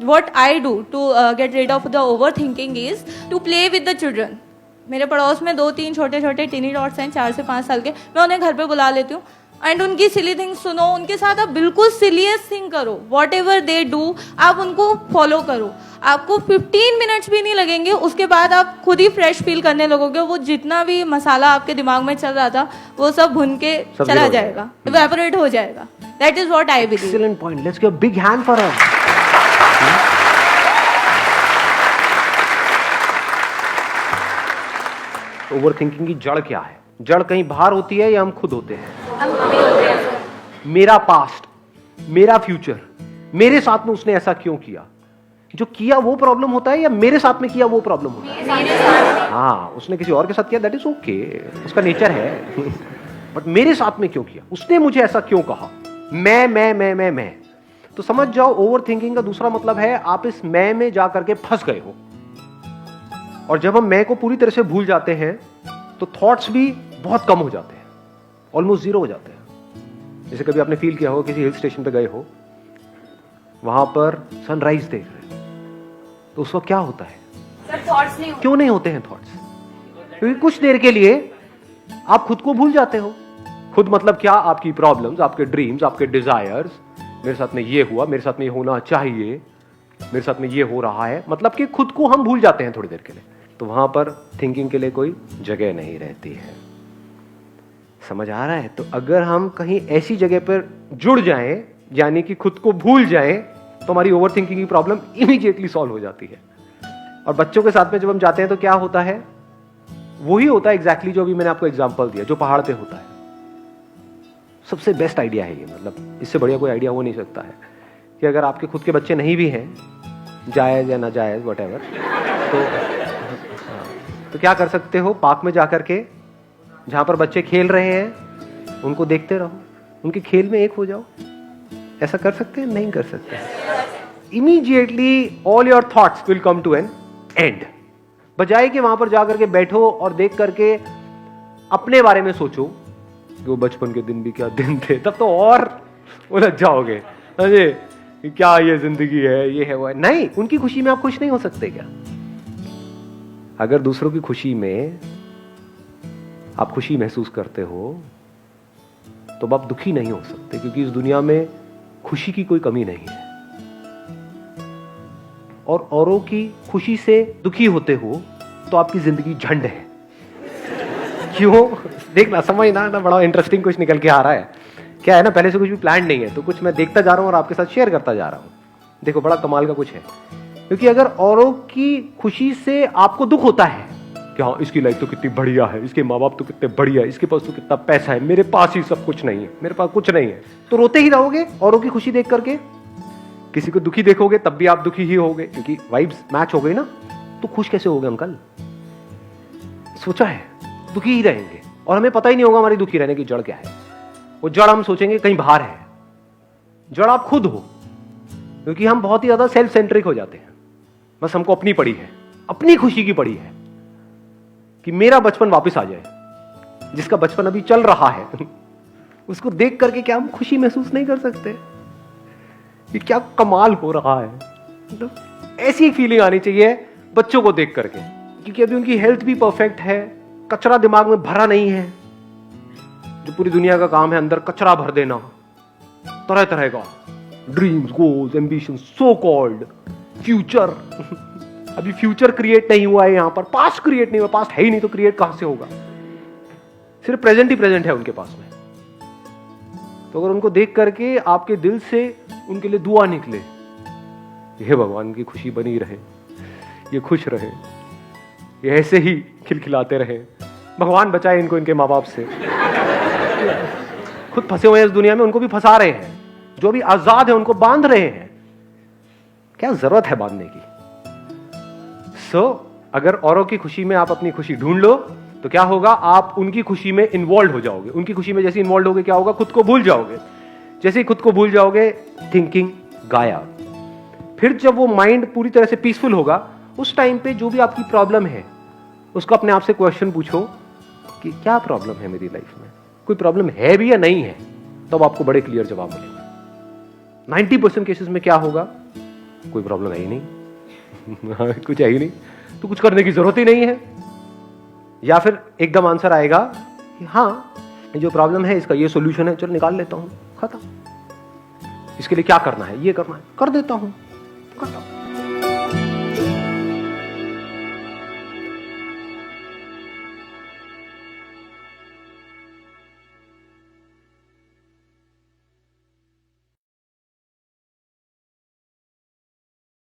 what I do to get rid of the overthinking is to play with the children. मेरे पड़ोस में 2-3 छोटे छोटे टीनी डॉट्स हैं 4 से 5 साल के, मैं उन्हें घर पे बुला लेती हूँ एंड उनकी सिली थिंग्स सुनो, उनके साथ आप बिल्कुल सिलियस थिंग करो, वॉट एवर दे डू आप उनको फॉलो करो, आपको 15 मिनट्स भी नहीं लगेंगे, उसके बाद आप खुद ही फ्रेश फील करने लगोगे, वो जितना भी मसाला आपके दिमाग में चल रहा था वो सब भुन के चला जाएगा, इवेपोरेट हो जाएगा. That is what I believe. Excellent point. Let's give a big hand for her. Overthinking की जड़ क्या है? जड़ कहीं बाहर होती है या हम खुद होते हैं? मेरा पास्ट, मेरा फ्यूचर, मेरे साथ में उसने ऐसा क्यों किया, जो किया वो प्रॉब्लम होता है या मेरे साथ में किया वो प्रॉब्लम होता है? हाँ, उसने किसी और के साथ किया, दैट इज ओके, उसका नेचर है. बट मेरे साथ में क्यों किया, उसने मुझे ऐसा क्यों कहा, मैं. तो समझ जाओ ओवरथिंकिंग का दूसरा मतलब है आप इस मैं में जाकर के फंस गए हो. और जब हम मैं को पूरी तरह से भूल जाते हैं तो थॉट्स भी बहुत कम हो जाते हैं, ऑलमोस्ट जीरो हो जाते हैं. जैसे कभी आपने फील किया हो किसी हिल स्टेशन पे गए हो, वहां पर सनराइज देख रहे हो, तो उस वक्त क्या होता है? सर थॉट्स नहीं होते. क्यों नहीं होते हैं थॉट्स? क्योंकि कुछ देर के लिए आप खुद को भूल जाते हो. खुद मतलब क्या? आपकी प्रॉब्लम्स, आपके ड्रीम्स, आपके डिजायर्स. मेरे साथ में ये हुआ, मेरे साथ में ये होना चाहिए, मेरे साथ में ये हो रहा है, मतलब कि खुद को हम भूल जाते हैं थोड़ी देर के लिए. तो वहां पर थिंकिंग के लिए कोई जगह नहीं रहती है. समझ आ रहा है? तो अगर हम कहीं ऐसी जगह पर जुड़ जाएं, यानी कि खुद को भूल जाएं, तो हमारी ओवर थिंकिंग की प्रॉब्लम इमीडिएटली सॉल्व हो जाती है. और बच्चों के साथ में जब हम जाते हैं तो क्या होता है? वही होता है एग्जैक्टली जो अभी मैंने आपको एग्जांपल दिया, जो पहाड़ पे होता है. सबसे बेस्ट आइडिया है ये, मतलब इससे बढ़िया कोई आइडिया हो नहीं सकता है कि अगर आपके खुद के बच्चे नहीं भी हैं, जायज या ना जायज व्हाटएवर, तो क्या कर सकते हो? पार्क में जाकर के जहां पर बच्चे खेल रहे हैं उनको देखते रहो, उनके खेल में एक हो जाओ. ऐसा कर सकते हैं? नहीं कर सकते. Immediately all your thoughts will come to an end. बजाय कि वहां पर जाकर के बैठो और देख करके अपने बारे में सोचो कि वो बचपन के दिन भी क्या दिन थे, तब तो और उलझ जाओगे. अरे क्या ये जिंदगी है, ये है वो है. नहीं, उनकी खुशी में आप खुश नहीं हो सकते क्या? अगर दूसरों की खुशी में आप खुशी महसूस करते हो तो आप दुखी नहीं हो सकते, क्योंकि इस दुनिया में खुशी की कोई कमी नहीं है. और औरों की खुशी से दुखी होते हो तो आपकी जिंदगी झंड है. क्यों? देखना, समझना ना, बड़ा इंटरेस्टिंग कुछ निकल के आ रहा है. क्या है ना, पहले से कुछ भी प्लान नहीं है, तो कुछ मैं देखता जा रहा हूं और आपके साथ शेयर करता जा रहा हूं. देखो, बड़ा कमाल का कुछ है. क्योंकि अगर औरों की खुशी से आपको दुख होता है कि हाँ, इसकी लाइफ तो कितनी बढ़िया है, इसके माँ बाप तो कितने बढ़िया है, इसके पास तो कितना पैसा है, मेरे पास ही सब कुछ नहीं है, मेरे पास कुछ नहीं है, तो रोते ही रहोगे औरों की खुशी देख करके. किसी को दुखी देखोगे तब भी आप दुखी ही होगे, क्योंकि वाइब्स मैच हो गई ना. तो खुश कैसे होगे अंकल? सोचा है? दुखी ही रहेंगे. और हमें पता ही नहीं होगा हमारी दुखी रहने की जड़ क्या है. वो जड़ हम सोचेंगे कहीं बाहर है. जड़ आप खुद हो, क्योंकि हम बहुत ही ज्यादा सेल्फ सेंट्रिक हो जाते हैं. बस हमको अपनी पड़ी है, अपनी खुशी की पड़ी है कि मेरा बचपन वापस आ जाए. जिसका बचपन अभी चल रहा है उसको देख करके क्या हम खुशी महसूस नहीं कर सकते? ये क्या कमाल हो रहा है. तो ऐसी फीलिंग आनी चाहिए बच्चों को देख करके, क्योंकि अभी उनकी हेल्थ भी परफेक्ट है, कचरा दिमाग में भरा नहीं है. जो पूरी दुनिया का काम है अंदर कचरा भर देना, तरह तरह का dreams, goals, ambition, so called future. अभी फ्यूचर क्रिएट नहीं हुआ है यहां पर, पास्ट क्रिएट नहीं हुआ. पास्ट है ही नहीं तो क्रिएट कहां से होगा? सिर्फ प्रेजेंट ही प्रेजेंट है उनके पास में. तो अगर उनको देख करके आपके दिल से उनके लिए दुआ निकले, हे भगवान की खुशी बनी रहे, ये खुश रहे, ये ऐसे ही खिलखिलाते रहे, भगवान बचाए इनको इनके माँ बाप से. खुद फंसे हुए हैं इस दुनिया में, उनको भी फंसा रहे हैं. जो भी आजाद है उनको बांध रहे हैं. क्या जरूरत है बांधने की? अगर औरों की खुशी में आप अपनी खुशी ढूंढ लो तो क्या होगा? आप उनकी खुशी में इन्वॉल्व हो जाओगे. उनकी खुशी में जैसे इन्वॉल्व होगे क्या होगा? खुद को भूल जाओगे. जैसे ही खुद को भूल जाओगे, थिंकिंग गायब. फिर जब वो माइंड पूरी तरह से पीसफुल होगा, उस टाइम पे जो भी आपकी प्रॉब्लम है उसको अपने आप से क्वेश्चन पूछो कि क्या प्रॉब्लम है मेरी लाइफ में, कोई प्रॉब्लम है भी या नहीं है. तब आपको बड़े क्लियर जवाब मिलेंगे. 90% केसेस में क्या होगा? कोई प्रॉब्लम है ही नहीं। हाँ, कुछ है ही नहीं, तो कुछ करने की जरूरत ही नहीं है। या फिर एकदम आंसर आएगा कि हाँ जो प्रॉब्लम है इसका ये सॉल्यूशन है, चल निकाल लेता हूं, खत्म। इसके लिए क्या करना है, ये करना है, कर देता हूं, खत्म।